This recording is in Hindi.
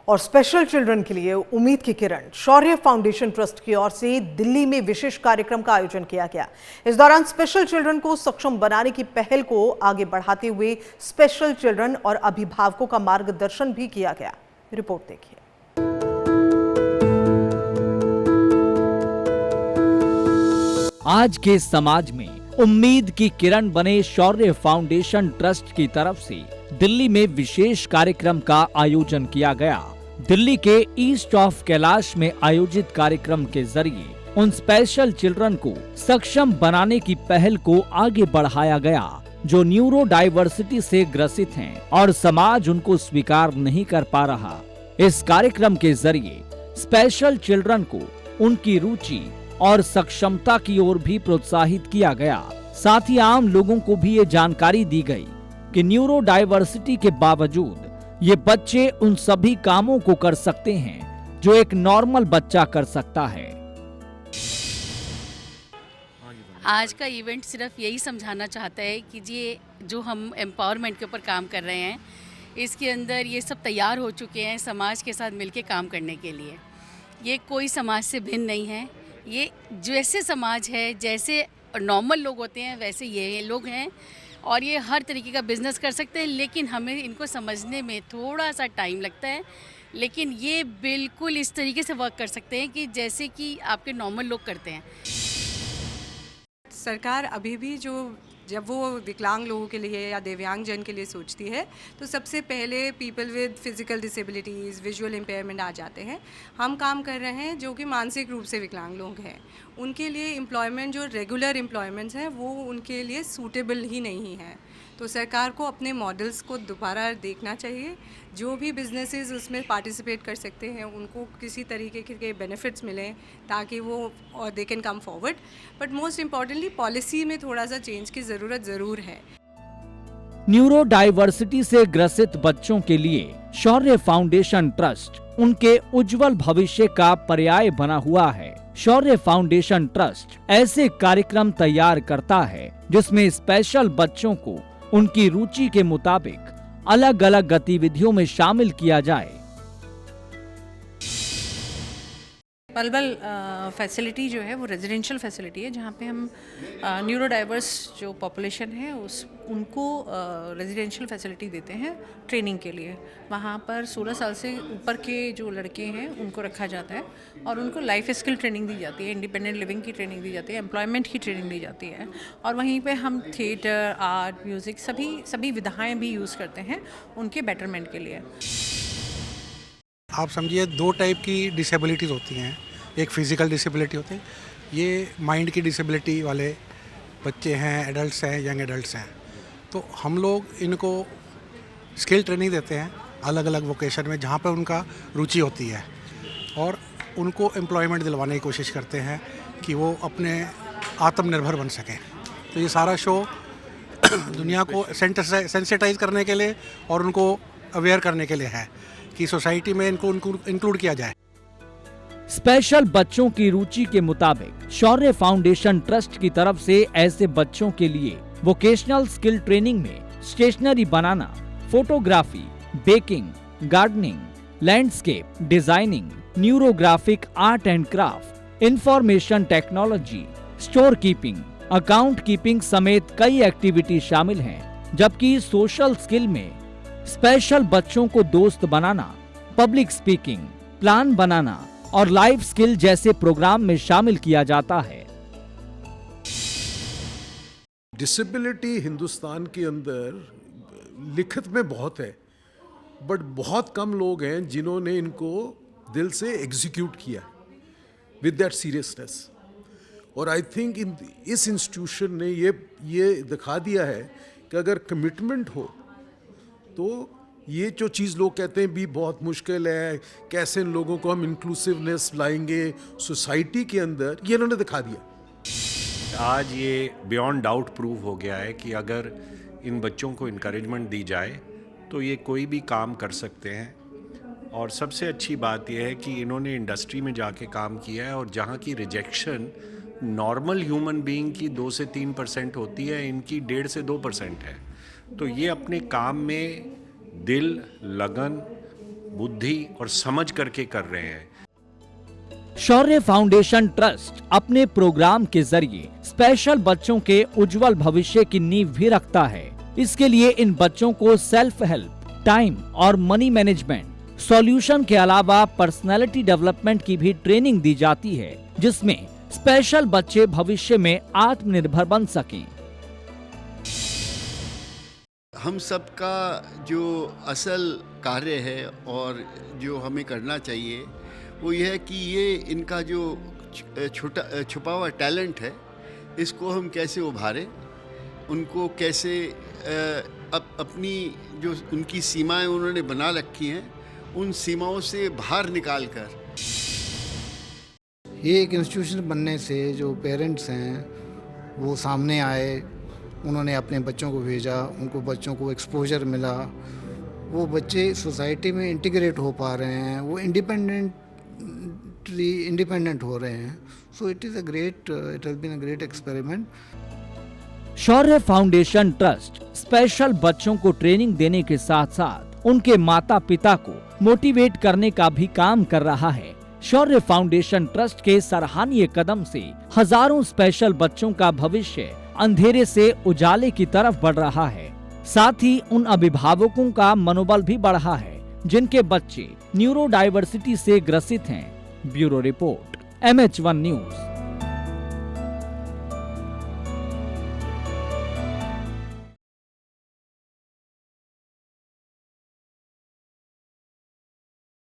और स्पेशल चिल्ड्रन के लिए उम्मीद की किरण शौर्य फाउंडेशन ट्रस्ट की ओर से दिल्ली में विशेष कार्यक्रम का आयोजन किया गया। इस दौरान स्पेशल चिल्ड्रन को सक्षम बनाने की पहल को आगे बढ़ाते हुए स्पेशल चिल्ड्रन और अभिभावकों का मार्गदर्शन भी किया गया। रिपोर्ट देखिए। आज के समाज में उम्मीद की किरण बने शौर्य फाउंडेशन ट्रस्ट की तरफ से दिल्ली में विशेष कार्यक्रम का आयोजन किया गया। दिल्ली के ईस्ट ऑफ कैलाश में आयोजित कार्यक्रम के जरिए उन स्पेशल चिल्ड्रन को सक्षम बनाने की पहल को आगे बढ़ाया गया जो न्यूरो डाइवर्सिटी से ग्रसित हैं और समाज उनको स्वीकार नहीं कर पा रहा। इस कार्यक्रम के जरिए स्पेशल चिल्ड्रन को उनकी रुचि और सक्षमता की ओर भी प्रोत्साहित किया गया। साथ ही आम लोगों को भी ये जानकारी दी गई कि न्यूरो डाइवर्सिटी के बावजूद ये बच्चे उन सभी कामों को कर सकते हैं जो एक नॉर्मल बच्चा कर सकता है। आज का इवेंट सिर्फ यही समझाना चाहता है कि ये जो हम एम्पावरमेंट के ऊपर काम कर रहे हैं, इसके अंदर ये सब तैयार हो चुके हैं समाज के साथ मिलकर काम करने के लिए। ये कोई समाज से भिन्न नहीं है। ये जैसे समाज है, जैसे नॉर्मल लोग होते हैं वैसे ये लोग हैं और ये हर तरीके का बिजनेस कर सकते हैं, लेकिन हमें इनको समझने में थोड़ा सा टाइम लगता है। लेकिन ये बिल्कुल इस तरीके से वर्क कर सकते हैं कि जैसे कि आपके नॉर्मल लोग करते हैं। सरकार अभी भी जब वो विकलांग लोगों के लिए या दिव्यांग जन के लिए सोचती है तो सबसे पहले people with physical disabilities, visual impairment आ जाते हैं। हम काम कर रहे हैं जो कि मानसिक रूप से विकलांग लोग हैं, उनके लिए एम्प्लॉयमेंट जो रेगुलर एम्प्लॉयमेंट्स हैं वो उनके लिए सूटेबल ही नहीं है। तो सरकार को अपने मॉडल्स को दोबारा देखना चाहिए। जो भी बिजनेसेस उसमें पार्टिसिपेट कर सकते हैं उनको किसी तरीके के बेनिफिट्स मिलें ताकि वो और they can come forward. But most importantly policy में थोड़ा सा चेंज की ज़रूरत ज़रूर है। न्यूरो डाइवर्सिटी से ग्रसित बच्चों के लिए शौर्य फाउंडेशन ट्रस्ट उनके उज्जवल भविष्य का पर्याय बना हुआ है। शौर्य फाउंडेशन ट्रस्ट ऐसे कार्यक्रम तैयार करता है जिसमें स्पेशल बच्चों को उनकी रुचि के मुताबिक अलग अलग गतिविधियों में शामिल किया जाए। पलवल फैसिलिटी जो है वो रेजिडेंशियल फैसिलिटी है जहाँ पे हम न्यूरो डाइवर्स जो पॉपुलेशन है उनको रेजिडेंशियल फैसिलिटी देते हैं ट्रेनिंग के लिए। वहाँ पर 16 साल से ऊपर के जो लड़के हैं उनको रखा जाता है और उनको लाइफ स्किल ट्रेनिंग दी जाती है, इंडिपेंडेंट लिविंग की ट्रेनिंग दी जाती है, एम्प्लॉयमेंट की ट्रेनिंग दी जाती है। और वहीं पे हम थिएटर, आर्ट, म्यूज़िक सभी विधाएँ भी यूज़ करते हैं उनके बेटरमेंट के लिए। आप समझिए 2 टाइप की डिसेबिलिटीज़ होती हैं। एक फ़िज़िकल डिसेबिलिटी होती है, ये माइंड की डिसेबिलिटी वाले बच्चे हैं, एडल्ट्स हैं, यंग एडल्ट्स हैं। तो हम लोग इनको स्किल ट्रेनिंग देते हैं अलग अलग वोकेशन में जहाँ पर उनका रुचि होती है और उनको एम्प्लॉयमेंट दिलवाने की कोशिश करते हैं कि वो अपने आत्मनिर्भर बन सकें। तो ये सारा शो दुनिया को सेंसिटाइज करने के लिए और उनको अवेयर करने के लिए है कि सोसाइटी में इनको इंक्लूड किया जाए। स्पेशल बच्चों की रुचि के मुताबिक शौर्य फाउंडेशन ट्रस्ट की तरफ से ऐसे बच्चों के लिए वोकेशनल स्किल ट्रेनिंग में स्टेशनरी बनाना, photography, baking, gardening, landscape designing, neurographic art and craft, information technology, store keeping, account keeping समेत कई एक्टिविटी शामिल हैं। जबकि सोशल स्किल में स्पेशल बच्चों को दोस्त बनाना, पब्लिक स्पीकिंग, प्लान बनाना और लाइफ स्किल जैसे प्रोग्राम में शामिल किया जाता है। डिसेबिलिटी हिंदुस्तान के अंदर लिखित में बहुत है, बट बहुत कम लोग हैं जिन्होंने इनको दिल से एग्जीक्यूट किया विद दैट सीरियसनेस। और आई थिंक इस इंस्टीट्यूशन ने ये दिखा दिया है कि अगर कमिटमेंट हो तो ये जो चीज़ लोग कहते हैं भी बहुत मुश्किल है, कैसे इन लोगों को हम इंक्लूसिवनेस लाएंगे सोसाइटी के अंदर, ये इन्होंने दिखा दिया। आज ये बियॉन्ड डाउट प्रूव हो गया है कि अगर इन बच्चों को इनकरेजमेंट दी जाए तो ये कोई भी काम कर सकते हैं। और सबसे अच्छी बात यह है कि इन्होंने इंडस्ट्री में जाके काम किया है और जहाँ की रिजेक्शन नॉर्मल ह्यूमन बीइंग की 2 से 3% होती है, इनकी 1.5 से 2% है। तो ये अपने काम में दिल, लगन बुद्धि और समझ करके कर रहे हैं। शौर्य फाउंडेशन ट्रस्ट अपने प्रोग्राम के जरिए स्पेशल बच्चों के उज्जवल भविष्य की नींव भी रखता है। इसके लिए इन बच्चों को सेल्फ हेल्प, टाइम और मनी मैनेजमेंट, सॉल्यूशन के अलावा पर्सनालिटी डेवलपमेंट की भी ट्रेनिंग दी जाती है, जिसमें स्पेशल बच्चे भविष्य में आत्मनिर्भर बन सकें। हम सबका जो असल कार्य है और जो हमें करना चाहिए वो ये है कि ये इनका जो छुपा हुआ टैलेंट है इसको हम कैसे उभारें, उनको कैसे अपनी जो उनकी सीमाएं उन्होंने बना रखी हैं उन सीमाओं से बाहर निकाल कर। ये एक इंस्टीट्यूशन बनने से जो पेरेंट्स हैं वो सामने आए, उन्होंने अपने बच्चों को भेजा, उनको बच्चों को एक्सपोजर मिला, वो बच्चे सोसाइटी में इंटीग्रेट हो पा रहे हैं, वो इंडिपेंडेंट हो रहे हैं। So it has been a great experiment. Shaurya foundation trust special बच्चों को ट्रेनिंग देने के साथ साथ उनके माता पिता को मोटिवेट करने का भी काम कर रहा है। शौर्य फाउंडेशन ट्रस्ट के सराहनीय कदम से हजारों स्पेशल बच्चों का भविष्य अंधेरे से उजाले की तरफ बढ़ रहा है। साथ ही उन अभिभावकों का मनोबल भी बढ़ा है जिनके बच्चे न्यूरो डाइवर्सिटी से ग्रसित हैं। Bureau report, MH1 news.